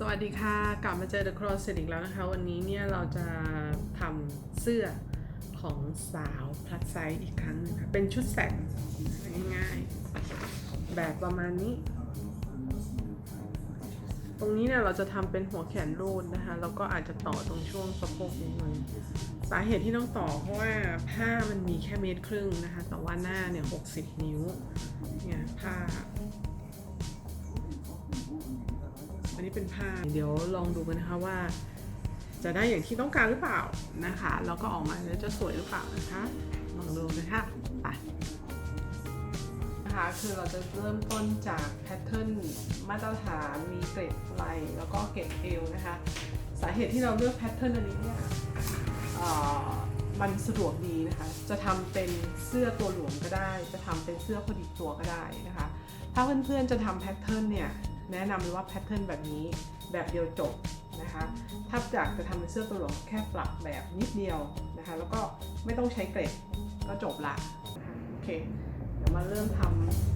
สวัสดีค่ะกลับมาเจอ The Closet อีกแล้วนะคะวันนี้เนี่ยเราจะทำเสื้อของสาวพลัสไซส์อีกครั้งนึงค่ะเป็นชุดแสกง่ายๆแบบประมาณนี้ตรงนี้เนี่ยเราจะทำเป็นหัวแขนรูดนะคะแล้วก็อาจจะต่อตรงช่วงสะโพกนิดนึงสาเหตุที่ต้องต่อเพราะว่าผ้ามันมีแค่1.5 เมตรนะคะแต่ว่าหน้าเนี่ย60 นิ้วเนี่ยผ้าอันนี้เป็นผ้าเดี๋ยวลองดูกันนะคะว่าจะได้อย่างที่ต้องการหรือเปล่านะคะแล้วก็ออกมาแล้วจะสวยหรือเปล่านะคะลองดูกันค่ะไปนะคะคือเราจะเริ่มต้นจากแพทเทิร์นมาตรฐานมีเกรดไหล่แล้วก็เกรดเอวนะคะสาเหตุที่เราเลือกแพทเทิร์นอันนี้เนี่ยมันสะดวกดีนะคะจะทำเป็นเสื้อตัวหลวมก็ได้จะทำเป็นเสื้อพอดีตัวก็ได้นะคะถ้าเพื่อนๆจะทำแพทเทิร์นเนี่ยแนะนำเลยว่าแพทเทิร์นแบบนี้แบบเดียวจบนะคะถ้าอยากจะทำเป็นเสื้อตัวหลวมแค่ปรับแบบนิดเดียวนะคะแล้วก็ไม่ต้องใช้เกรดก็จบละนะคะโอเคเดี๋ยวมาเริ่มทำ